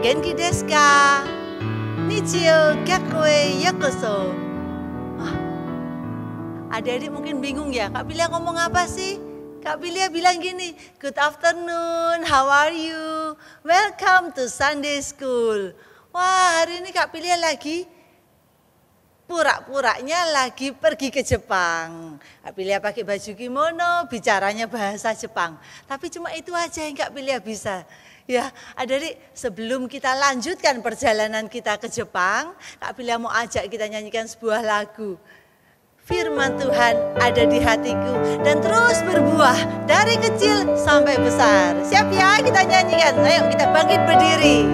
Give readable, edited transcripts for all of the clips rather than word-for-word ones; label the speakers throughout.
Speaker 1: Genki desu ka? Nichio Gakkoe yokoso. Adik-adik mungkin bingung ya, Kak Pilia ngomong apa sih? Kak Pilia bilang gini, good afternoon, how are you? Welcome to Sunday School. Wah, hari ini Kak Pilia lagi pura-puranya lagi pergi ke Jepang. Kak Pilia pakai baju kimono, bicaranya bahasa Jepang. Tapi cuma itu aja yang Kak Pilia bisa. Ya, adik-adik, sebelum kita lanjutkan perjalanan kita ke Jepang, Kak Pilia mau ajak kita nyanyikan sebuah lagu. Firman Tuhan ada di hatiku dan terus berbuah dari kecil sampai besar. Siap ya kita nyanyikan? Ayo kita bangkit berdiri.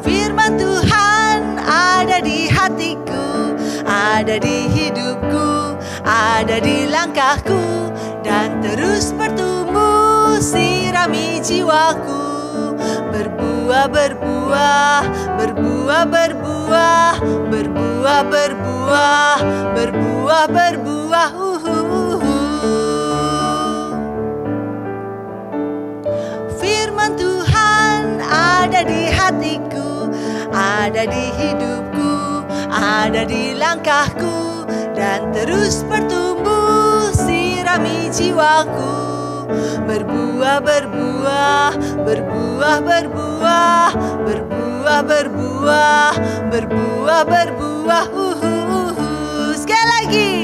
Speaker 1: Firman Tuhan ada di hatiku, ada di hidupku, ada di langkahku, dan terus bertumbuh sirami jiwaku. Berbuah, berbuah, berbuah, berbuah, berbuah, berbuah, berbuah, berbuah. Firman Tuhan ada di hatiku, ada di hidupku, ada di langkahku, dan terus bertumbuh sirami jiwaku. Berbuah, berbuah, berbuah, berbuah, berbuah, berbuah, berbuah, berbuah. Sekali lagi.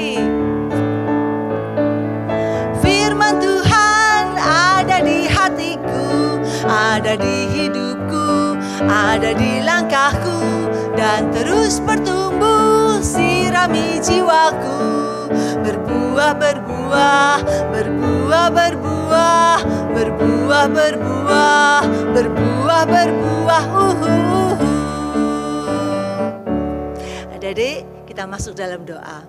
Speaker 1: Firman Tuhan ada di hatiku, ada di hidupku, ada di langkahku, dan terus bertumbuh sirami jiwaku. Berbuah, berbuah, berbuah, berbuah, berbuah, berbuah, berbuah, berbuah. Adik-adik, kita masuk dalam doa.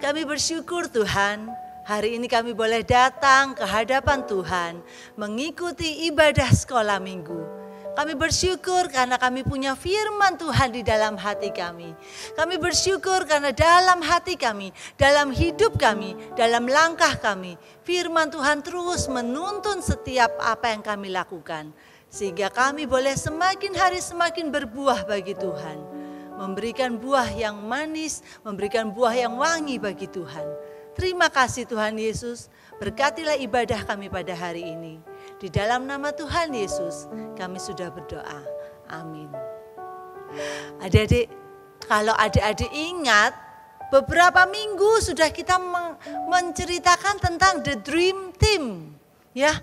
Speaker 1: Kami bersyukur Tuhan, hari ini kami boleh datang ke hadapan Tuhan, mengikuti ibadah sekolah minggu. Kami bersyukur karena kami punya firman Tuhan di dalam hati kami. Kami bersyukur karena dalam hati kami, dalam hidup kami, dalam langkah kami, firman Tuhan terus menuntun setiap apa yang kami lakukan. Sehingga kami boleh semakin hari semakin berbuah bagi Tuhan. Memberikan buah yang manis, memberikan buah yang wangi bagi Tuhan. Terima kasih Tuhan Yesus, berkatilah ibadah kami pada hari ini. Di dalam nama Tuhan Yesus kami sudah berdoa. Amin. Adik-adik, kalau adik-adik ingat, beberapa minggu sudah kita menceritakan tentang The Dream Team. Ya,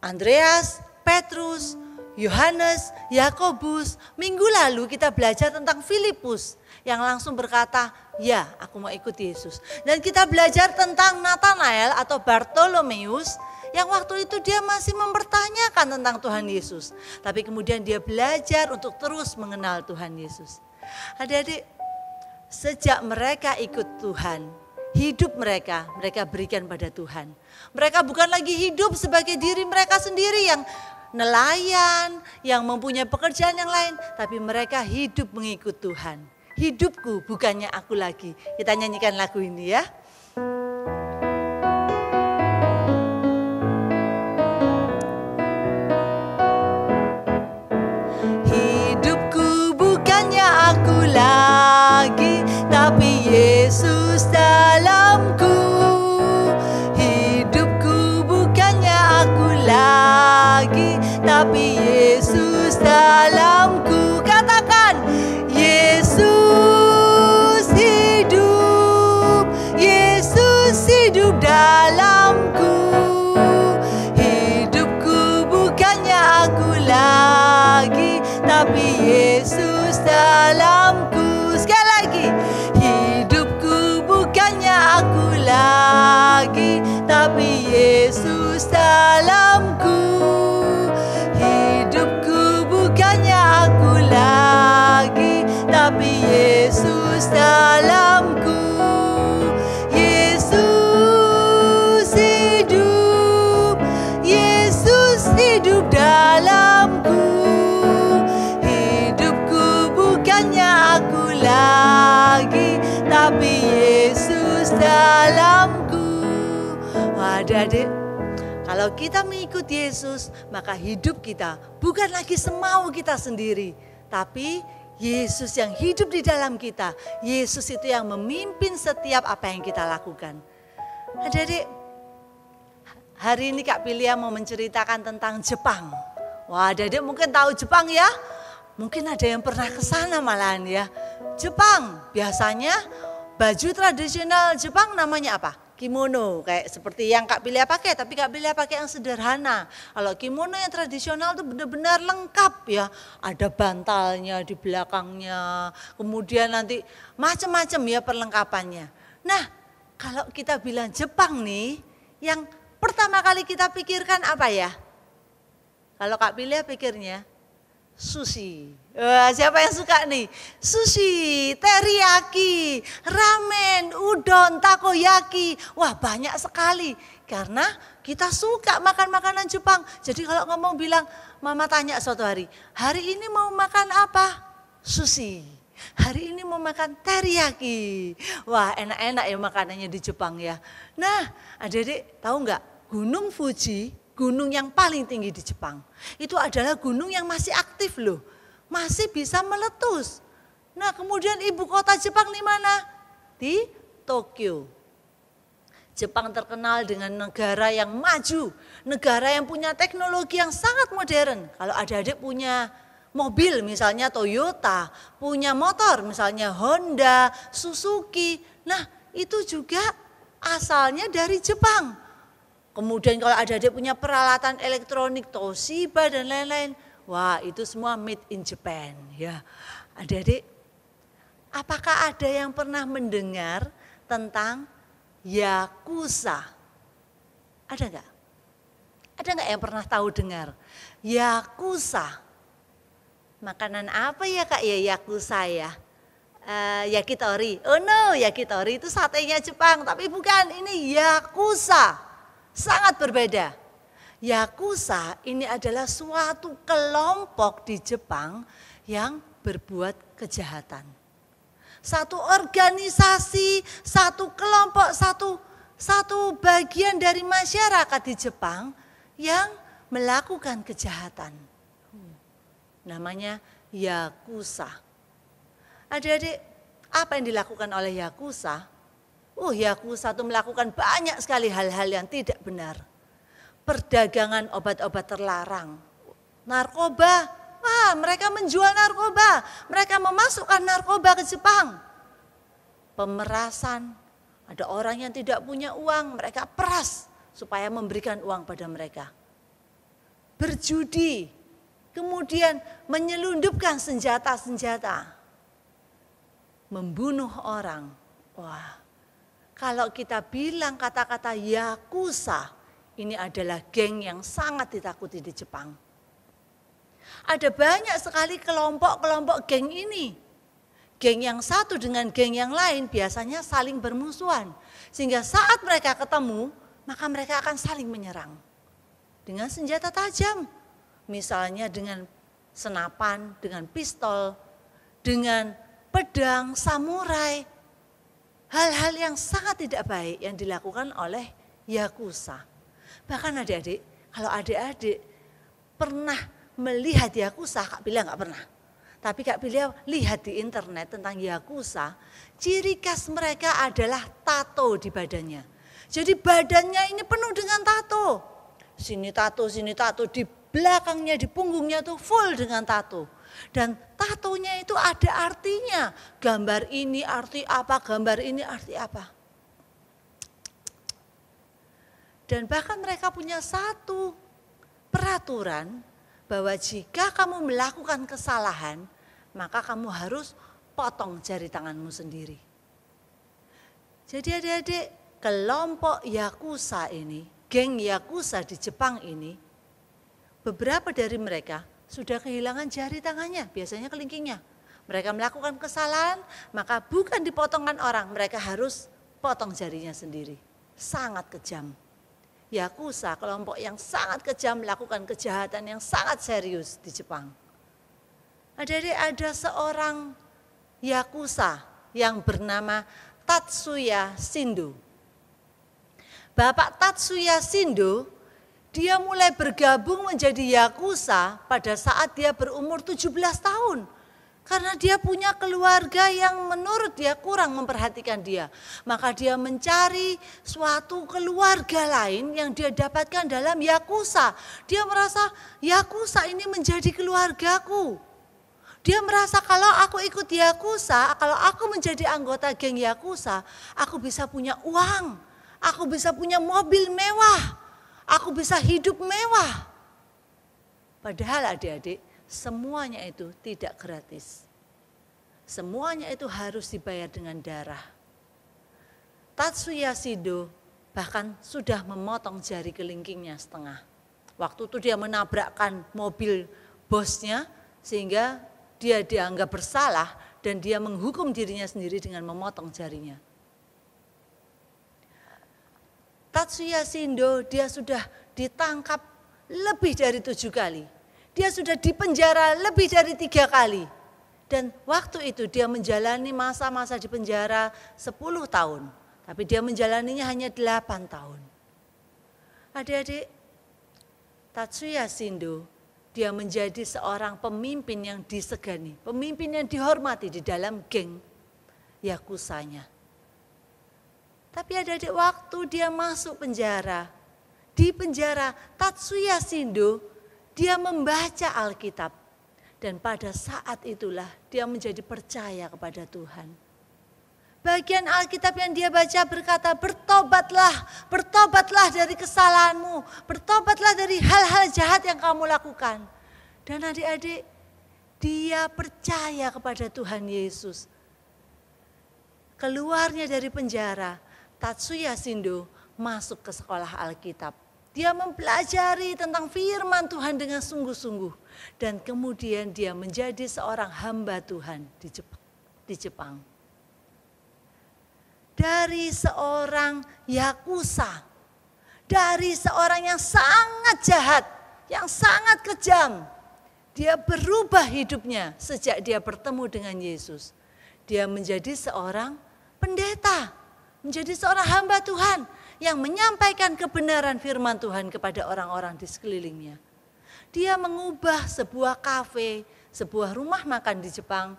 Speaker 1: Andreas, Petrus, Yohanes, Yakobus. Minggu lalu kita belajar tentang Filipus yang langsung berkata, ya aku mau ikut Yesus. Dan kita belajar tentang Nathanael atau Bartolomeus, yang waktu itu dia masih mempertanyakan tentang Tuhan Yesus. Tapi kemudian dia belajar untuk terus mengenal Tuhan Yesus. Adik-adik, sejak mereka ikut Tuhan, hidup mereka berikan pada Tuhan. Mereka bukan lagi hidup sebagai diri mereka sendiri yang nelayan, yang mempunyai pekerjaan yang lain. Tapi mereka hidup mengikut Tuhan. Hidupku bukannya aku lagi. Kita nyanyikan lagu ini ya. Aku lagi, tapi Yesus dalamku. Hidupku bukannya aku lagi, tapi Yesus dalamku. Katakan, Yesus hidup, Yesus hidup dalamku. Hidupku bukannya aku lagi, tapi Yesus dalamku. Sekali lagi, hidupku bukannya aku lagi, tapi Yesus dalamku. Hidupku bukannya aku lagi, tapi Yesus dalamku. Yesus hidup, Yesus hidup dalamku. Aku lagi, tapi Yesus dalamku. Wah, adik-adik, Kalau kita mengikuti Yesus, maka hidup kita bukan lagi semau kita sendiri, tapi Yesus yang hidup di dalam kita. Yesus itu yang memimpin setiap apa yang kita lakukan. Adik-adik, hari ini Kak Pilia mau menceritakan tentang Jepang. Wah, adik-adik mungkin tahu Jepang ya? Mungkin ada yang pernah ke sana malahan ya. Jepang, biasanya baju tradisional Jepang namanya apa? Kimono, kayak seperti yang Kak Pilia pakai, tapi Kak Pilia pakai yang sederhana. Kalau kimono yang tradisional itu benar-benar lengkap ya. Ada bantalnya di belakangnya, kemudian nanti macam-macam ya perlengkapannya. Nah, kalau kita bilang Jepang nih, yang pertama kali kita pikirkan apa ya? Kalau Kak Pilia pikirnya sushi. Wah, siapa yang suka nih? Sushi, teriyaki, ramen, udon, takoyaki. Wah, banyak sekali. Karena kita suka makan makanan Jepang. Jadi kalau ngomong bilang, Mama tanya suatu hari ini mau makan apa? Sushi. Hari ini mau makan teriyaki. Wah, enak-enak ya makanannya di Jepang ya. Nah, adik-adik tahu nggak? Gunung Fuji, gunung yang paling tinggi di Jepang, itu adalah gunung yang masih aktif loh, masih bisa meletus. Nah, kemudian ibu kota Jepang di mana? Di Tokyo. Jepang terkenal dengan negara yang maju, negara yang punya teknologi yang sangat modern. Kalau adik-adik punya mobil misalnya Toyota, punya motor misalnya Honda, Suzuki, nah itu juga asalnya dari Jepang. Kemudian kalau adik-adik punya peralatan elektronik, Toshiba dan lain-lain, wah itu semua made in Japan ya. Adik-adik, apakah ada yang pernah mendengar tentang Yakuza? Ada enggak? Ada enggak yang pernah tahu dengar? Yakuza. Makanan apa ya Kak ya Yakuza ya? Yakitori. Oh no, yakitori itu satenya Jepang, tapi bukan, ini Yakuza. Sangat berbeda. Yakuza ini adalah suatu kelompok di Jepang yang berbuat kejahatan. Satu organisasi, satu kelompok, satu bagian dari masyarakat di Jepang yang melakukan kejahatan. Namanya Yakuza. Adik-adik, apa yang dilakukan oleh Yakuza? Yakuza itu melakukan banyak sekali hal-hal yang tidak benar. Perdagangan obat-obat terlarang, narkoba, mereka menjual narkoba, mereka memasukkan narkoba ke Jepang. Pemerasan, ada orang yang tidak punya uang, mereka peras supaya memberikan uang pada mereka. Berjudi, kemudian menyelundupkan senjata-senjata, membunuh orang. Wah. Kalau kita bilang kata-kata Yakuza, ini adalah geng yang sangat ditakuti di Jepang. Ada banyak sekali kelompok-kelompok geng ini. Geng yang satu dengan geng yang lain biasanya saling bermusuhan. Sehingga saat mereka ketemu, maka mereka akan saling menyerang. Dengan senjata tajam. Misalnya dengan senapan, dengan pistol, dengan pedang, samurai. Hal-hal yang sangat tidak baik yang dilakukan oleh Yakuza. Bahkan adik-adik, kalau adik-adik pernah melihat Yakuza, Kak Pilia enggak pernah. Tapi Kak Pilia lihat di internet tentang Yakuza, ciri khas mereka adalah tato di badannya. Jadi badannya ini penuh dengan tato. Sini tato, di belakangnya, di punggungnya tuh full dengan tato. Dan tatonya itu ada artinya. Gambar ini arti apa, gambar ini arti apa. Dan bahkan mereka punya satu peraturan bahwa jika kamu melakukan kesalahan, maka kamu harus potong jari tanganmu sendiri. Jadi adik-adik, kelompok Yakuza ini, geng Yakuza di Jepang ini, beberapa dari mereka sudah kehilangan jari tangannya, biasanya kelingkingnya. Mereka melakukan kesalahan, maka bukan dipotongkan orang, mereka harus potong jarinya sendiri. Sangat kejam. Yakuza, kelompok yang sangat kejam, melakukan kejahatan yang sangat serius di Jepang. Ada seorang Yakuza yang bernama Tatsuya Shindo. Bapak Tatsuya Shindo Dia mulai bergabung menjadi Yakuza pada saat dia berumur 17 tahun. Karena dia punya keluarga yang menurut dia kurang memperhatikan dia. Maka dia mencari suatu keluarga lain yang dia dapatkan dalam Yakuza. Dia merasa Yakuza ini menjadi keluargaku. Dia merasa kalau aku ikut Yakuza, kalau aku menjadi anggota geng Yakuza, aku bisa punya uang. Aku bisa punya mobil mewah. Aku bisa hidup mewah. Padahal adik-adik, semuanya itu tidak gratis. Semuanya itu harus dibayar dengan darah. Tatsuya Shindo bahkan sudah memotong jari kelingkingnya setengah. Waktu itu dia menabrakkan mobil bosnya sehingga dia dianggap bersalah dan dia menghukum dirinya sendiri dengan memotong jarinya. Tatsuya Shindo dia sudah ditangkap lebih dari 7 kali. Dia sudah dipenjara lebih dari 3 kali. Dan waktu itu dia menjalani masa-masa di penjara 10 tahun. Tapi dia menjalaninya hanya 8 tahun. Adik-adik, Tatsuya Shindo dia menjadi seorang pemimpin yang disegani. Pemimpin yang dihormati di dalam geng Yakuzanya. Tapi adik-adik waktu dia masuk penjara. Di penjara Tatsuya Shindo dia membaca Alkitab. Dan pada saat itulah dia menjadi percaya kepada Tuhan. Bagian Alkitab yang dia baca berkata, bertobatlah, bertobatlah dari kesalahanmu, bertobatlah dari hal-hal jahat yang kamu lakukan. Dan adik-adik, dia percaya kepada Tuhan Yesus. Keluarnya dari penjara, Tatsuya Shindo masuk ke sekolah Alkitab. Dia mempelajari tentang firman Tuhan dengan sungguh-sungguh. Dan kemudian dia menjadi seorang hamba Tuhan di Jepang. Dari seorang Yakuza, dari seorang yang sangat jahat, yang sangat kejam. Dia berubah hidupnya sejak dia bertemu dengan Yesus. Dia menjadi seorang pendeta, menjadi seorang hamba Tuhan yang menyampaikan kebenaran firman Tuhan kepada orang-orang di sekelilingnya. Dia mengubah sebuah kafe, sebuah rumah makan di Jepang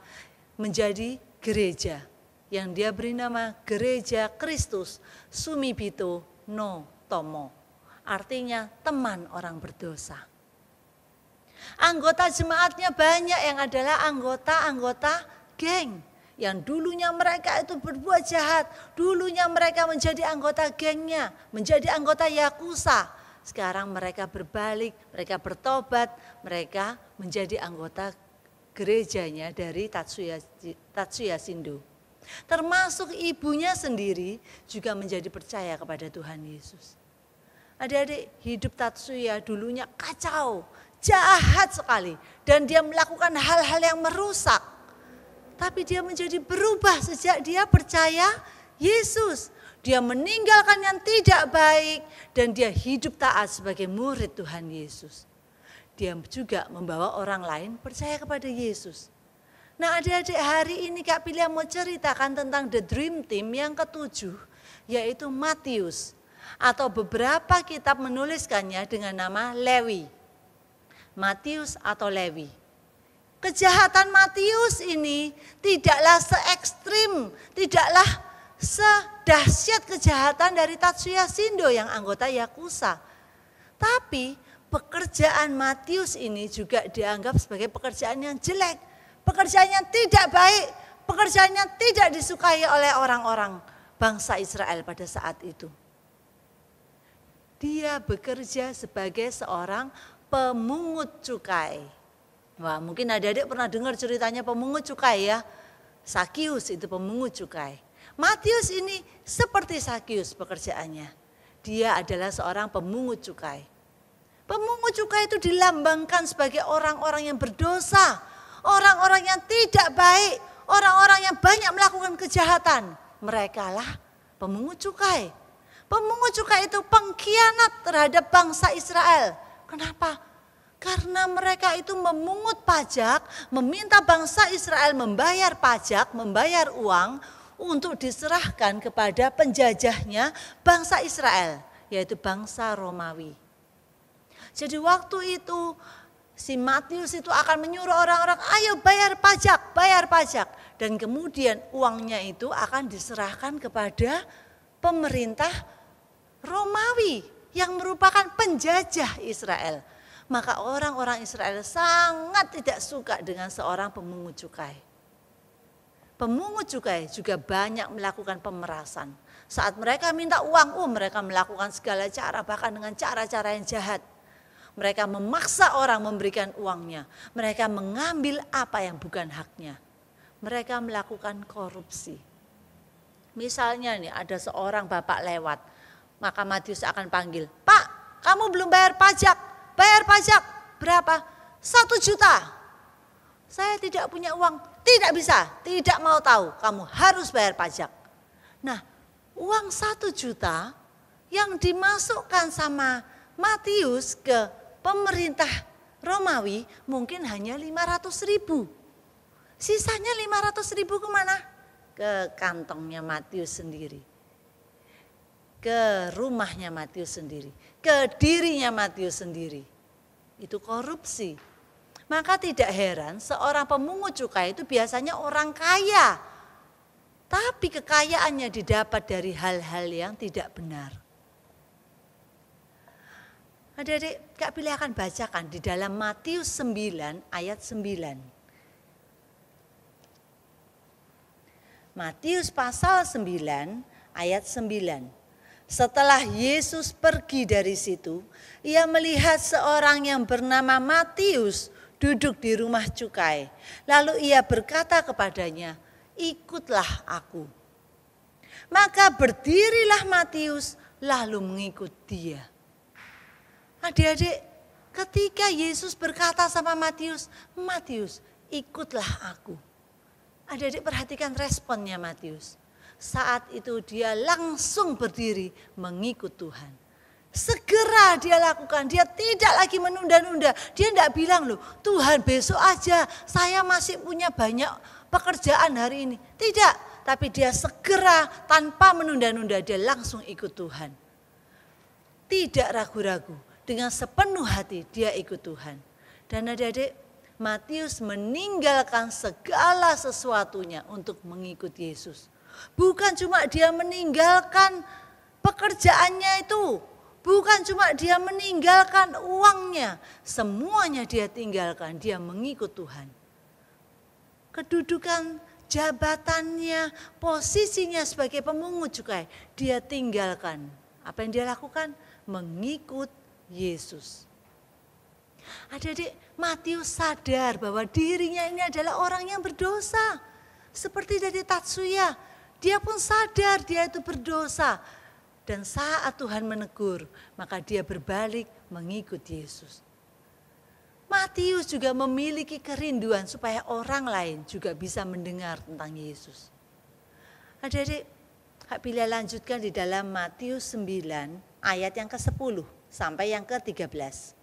Speaker 1: menjadi gereja yang dia beri nama Gereja Kristus Sumibito no Tomo. Artinya teman orang berdosa. Anggota jemaatnya banyak yang adalah anggota-anggota geng. Yang dulunya mereka itu berbuat jahat, dulunya mereka menjadi anggota gengnya, menjadi anggota Yakuza. Sekarang mereka berbalik, mereka bertobat, mereka menjadi anggota gerejanya dari Tatsuya Shindo. Termasuk ibunya sendiri juga menjadi percaya kepada Tuhan Yesus. Adik-adik, hidup Tatsuya dulunya kacau, jahat sekali. Dan dia melakukan hal-hal yang merusak. Tapi dia menjadi berubah sejak dia percaya Yesus. Dia meninggalkan yang tidak baik dan dia hidup taat sebagai murid Tuhan Yesus. Dia juga membawa orang lain percaya kepada Yesus. Nah adik-adik hari ini Kak Pilia mau ceritakan tentang The Dream Team yang ke-7 yaitu Matius. Atau beberapa kitab menuliskannya dengan nama Lewi. Matius atau Lewi. Kejahatan Matius ini tidaklah se-ekstrim, tidaklah sedahsyat kejahatan dari Tatsuya Shindo yang anggota Yakuza. Tapi pekerjaan Matius ini juga dianggap sebagai pekerjaan yang jelek, pekerjaan yang tidak baik, pekerjaan yang tidak disukai oleh orang-orang bangsa Israel pada saat itu. Dia bekerja sebagai seorang pemungut cukai. Wah, mungkin adik-adik pernah dengar ceritanya pemungut cukai ya. Sakius itu pemungut cukai. Matius ini seperti Sakius pekerjaannya. Dia adalah seorang pemungut cukai. Pemungut cukai itu dilambangkan sebagai orang-orang yang berdosa. Orang-orang yang tidak baik. Orang-orang yang banyak melakukan kejahatan. Mereka lah pemungut cukai. Pemungut cukai itu pengkhianat terhadap bangsa Israel. Kenapa? Karena mereka itu memungut pajak, meminta bangsa Israel membayar pajak, membayar uang untuk diserahkan kepada penjajahnya bangsa Israel, yaitu bangsa Romawi. Jadi waktu itu si Matius itu akan menyuruh orang-orang, ayo bayar pajak, bayar pajak. Dan kemudian uangnya itu akan diserahkan kepada pemerintah Romawi yang merupakan penjajah Israel. Maka orang-orang Israel sangat tidak suka dengan seorang pemungut cukai. Pemungut cukai juga banyak melakukan pemerasan. Saat mereka minta uang, mereka melakukan segala cara, bahkan dengan cara-cara yang jahat. Mereka memaksa orang memberikan uangnya. Mereka mengambil apa yang bukan haknya. Mereka melakukan korupsi. Misalnya nih ada seorang bapak lewat. Maka Matius akan panggil, Pak, kamu belum bayar pajak. Bayar pajak berapa? 1 juta. Saya tidak punya uang. Tidak bisa, tidak mau tahu. Kamu harus bayar pajak. Nah, uang 1 juta yang dimasukkan sama Matius ke pemerintah Romawi mungkin hanya 500.000. Sisanya 500.000 kemana? Ke kantongnya Matius sendiri. Ke rumahnya Matius sendiri. Ke dirinya Matius sendiri. Itu korupsi. Maka tidak heran seorang pemungut cukai itu biasanya orang kaya. Tapi kekayaannya didapat dari hal-hal yang tidak benar. Adik-adik, Kak Pilih akan bacakan di dalam Matius 9 ayat 9. Matius pasal 9 ayat 9. Setelah Yesus pergi dari situ, ia melihat seorang yang bernama Matius duduk di rumah cukai. Lalu ia berkata kepadanya, ikutlah aku. Maka berdirilah Matius lalu mengikut dia. Adik-adik, ketika Yesus berkata sama Matius, Matius, ikutlah aku. Adik-adik perhatikan responnya Matius. Saat itu dia langsung berdiri mengikut Tuhan. Segera dia lakukan, dia tidak lagi menunda-nunda. Dia tidak bilang loh, Tuhan besok aja, saya masih punya banyak pekerjaan hari ini. Tidak, tapi dia segera tanpa menunda-nunda dia langsung ikut Tuhan. Tidak ragu-ragu, dengan sepenuh hati dia ikut Tuhan. Dan adik-adik, Matius meninggalkan segala sesuatunya untuk mengikut Yesus. Bukan cuma dia meninggalkan pekerjaannya itu. Bukan cuma dia meninggalkan uangnya. Semuanya dia tinggalkan, dia mengikut Tuhan. Kedudukan jabatannya, posisinya sebagai pemungut cukai, dia tinggalkan. Apa yang dia lakukan? Mengikut Yesus. Adik-adik, Matius sadar bahwa dirinya ini adalah orang yang berdosa. Seperti dari Tatsuya, dia pun sadar dia itu berdosa. Dan saat Tuhan menegur, maka dia berbalik mengikut Yesus. Matius juga memiliki kerinduan supaya orang lain juga bisa mendengar tentang Yesus. Adik-adik, Kak Bila lanjutkan di dalam Matius 9 ayat yang ke-10 sampai yang ke-13.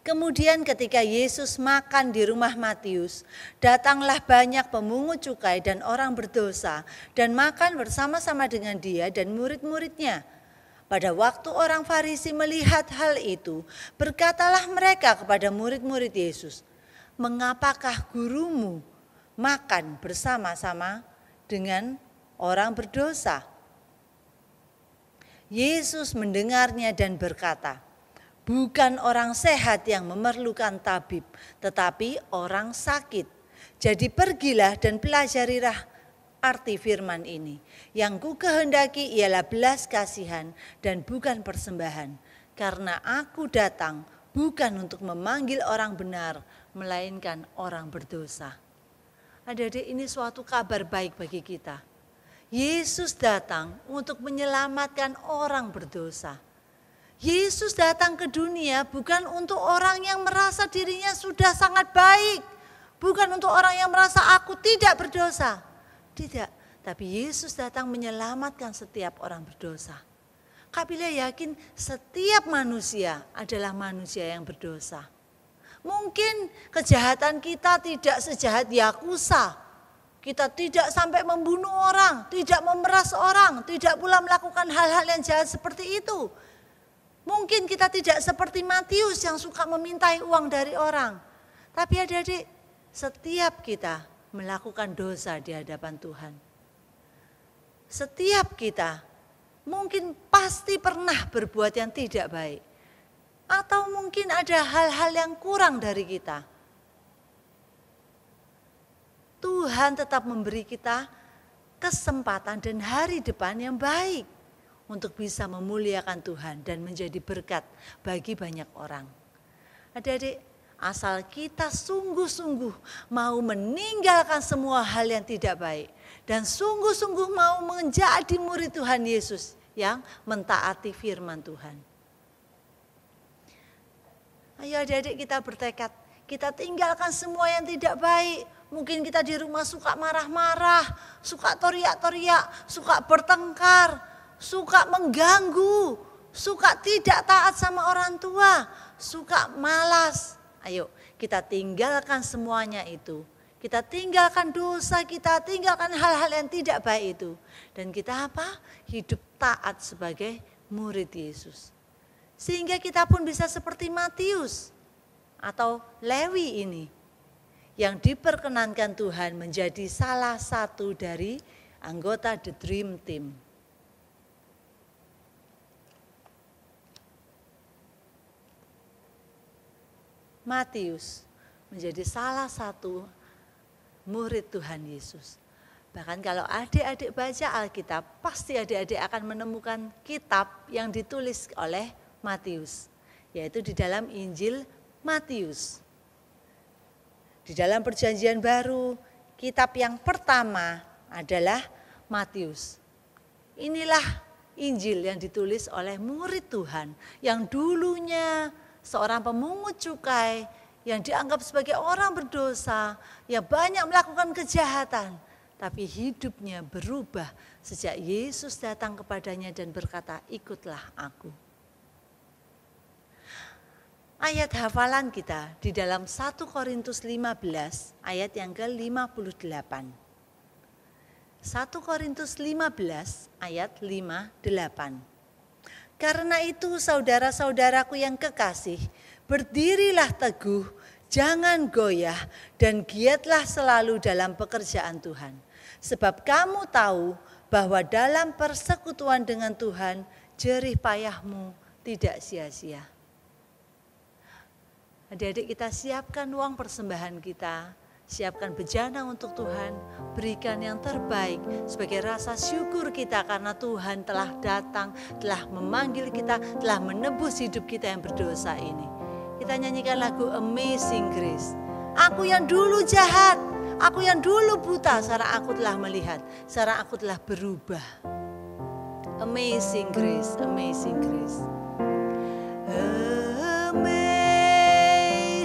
Speaker 1: Kemudian ketika Yesus makan di rumah Matius, datanglah banyak pemungut cukai dan orang berdosa dan makan bersama-sama dengan dia dan murid-muridnya. Pada waktu orang Farisi melihat hal itu, berkatalah mereka kepada murid-murid Yesus, mengapakah gurumu makan bersama-sama dengan orang berdosa? Yesus mendengarnya dan berkata, bukan orang sehat yang memerlukan tabib, tetapi orang sakit. Jadi pergilah dan pelajarilah arti firman ini. Yang ku kehendaki ialah belas kasihan dan bukan persembahan. Karena aku datang bukan untuk memanggil orang benar, melainkan orang berdosa. Adik-adik, ini suatu kabar baik bagi kita. Yesus datang untuk menyelamatkan orang berdosa. Yesus datang ke dunia bukan untuk orang yang merasa dirinya sudah sangat baik. Bukan untuk orang yang merasa aku tidak berdosa. Tidak, tapi Yesus datang menyelamatkan setiap orang berdosa. Kak Bila yakin setiap manusia adalah manusia yang berdosa. Mungkin kejahatan kita tidak sejahat Yakuza. Kita tidak sampai membunuh orang, tidak memeras orang, tidak pula melakukan hal-hal yang jahat seperti itu. Mungkin kita tidak seperti Matius yang suka memintai uang dari orang. Tapi adik-adik, setiap kita melakukan dosa di hadapan Tuhan. Setiap kita mungkin pasti pernah berbuat yang tidak baik. Atau mungkin ada hal-hal yang kurang dari kita. Tuhan tetap memberi kita kesempatan dan hari depan yang baik untuk bisa memuliakan Tuhan dan menjadi berkat bagi banyak orang. Adik-adik, asal kita sungguh-sungguh mau meninggalkan semua hal yang tidak baik dan sungguh-sungguh mau menjadi murid Tuhan Yesus yang mentaati firman Tuhan. Ayo adik-adik, kita bertekad, kita tinggalkan semua yang tidak baik. Mungkin kita di rumah suka marah-marah, suka teriak-teriak, suka bertengkar, suka mengganggu, suka tidak taat sama orang tua, suka malas. Ayo kita tinggalkan semuanya itu. Kita tinggalkan dosa, kita tinggalkan hal-hal yang tidak baik itu. Dan kita apa? Hidup taat sebagai murid Yesus. Sehingga kita pun bisa seperti Matius atau Lewi ini, yang diperkenankan Tuhan menjadi salah satu dari anggota The Dream Team. Matius menjadi salah satu murid Tuhan Yesus. Bahkan kalau adik-adik baca Alkitab, pasti adik-adik akan menemukan kitab yang ditulis oleh Matius, yaitu di dalam Injil Matius. Di dalam Perjanjian Baru, kitab yang pertama adalah Matius. Inilah Injil yang ditulis oleh murid Tuhan yang dulunya seorang pemungut cukai yang dianggap sebagai orang berdosa, yang banyak melakukan kejahatan, tapi hidupnya berubah sejak Yesus datang kepadanya dan berkata, ikutlah aku. Ayat hafalan kita di dalam 1 Korintus 15 ayat yang ke-58. 1 Korintus 15 ayat 58. Karena itu saudara-saudaraku yang kekasih, berdirilah teguh, jangan goyah, dan giatlah selalu dalam pekerjaan Tuhan. Sebab kamu tahu bahwa dalam persekutuan dengan Tuhan, jerih payahmu tidak sia-sia. Adik-adik, kita siapkan uang persembahan kita, siapkan bejana untuk Tuhan, berikan yang terbaik sebagai rasa syukur kita karena Tuhan telah datang, telah memanggil kita, telah menebus hidup kita yang berdosa ini. Kita nyanyikan lagu Amazing Grace. Aku yang dulu jahat, aku yang dulu buta, sekarang aku telah melihat, sekarang aku telah berubah. Amazing Grace, Amazing Grace.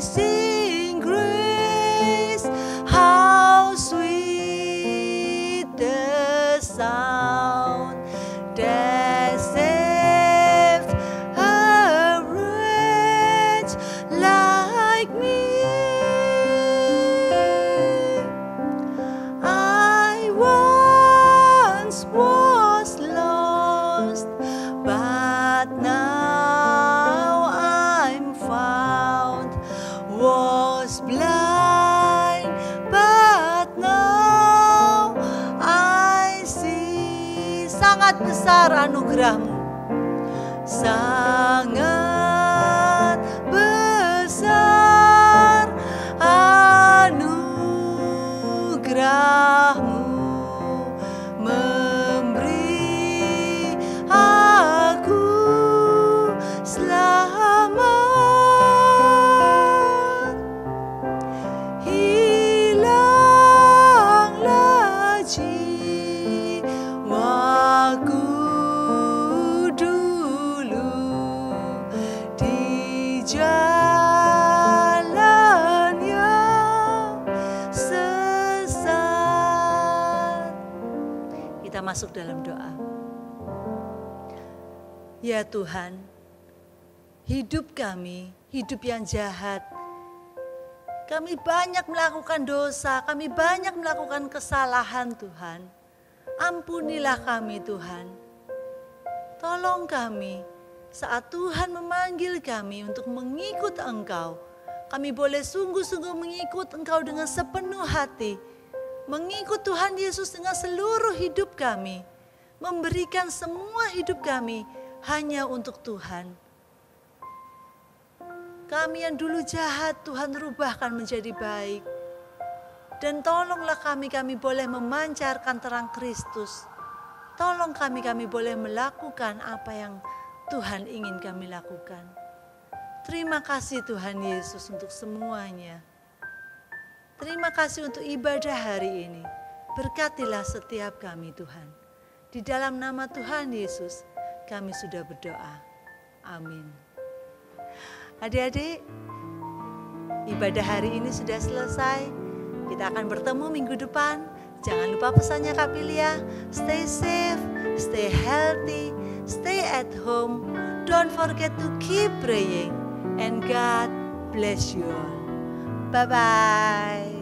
Speaker 1: Amazing grace, how sweet the sound that saved a wretch like me. I once was lost, but now I'm found. Was blind, but now I see. Sangat besar anugerahmu, sangat besar anugerahmu, memberi aku selamat. Hilanglah jiwaku dulu di jalan yang sesat. Kita masuk dalam doa. Ya Tuhan, hidup kami, hidup yang jahat. Kami banyak melakukan dosa, kami banyak melakukan kesalahan Tuhan. Ampunilah kami Tuhan. Tolong kami, saat Tuhan memanggil kami untuk mengikut Engkau, kami boleh sungguh-sungguh mengikut Engkau dengan sepenuh hati, mengikut Tuhan Yesus dengan seluruh hidup kami, memberikan semua hidup kami hanya untuk Tuhan. Kami yang dulu jahat, Tuhan rubahkan menjadi baik. Dan tolonglah kami boleh memancarkan terang Kristus. Tolong kami boleh melakukan apa yang Tuhan ingin kami lakukan. Terima kasih Tuhan Yesus untuk semuanya. Terima kasih untuk ibadah hari ini. Berkatilah setiap kami Tuhan. Di dalam nama Tuhan Yesus kami sudah berdoa. Amin. Adik-adik, ibadah hari ini sudah selesai. Kita akan bertemu minggu depan. Jangan lupa pesannya Kak Pilia. Stay safe, stay healthy, stay at home. Don't forget to keep praying. And God bless you all. Bye-bye.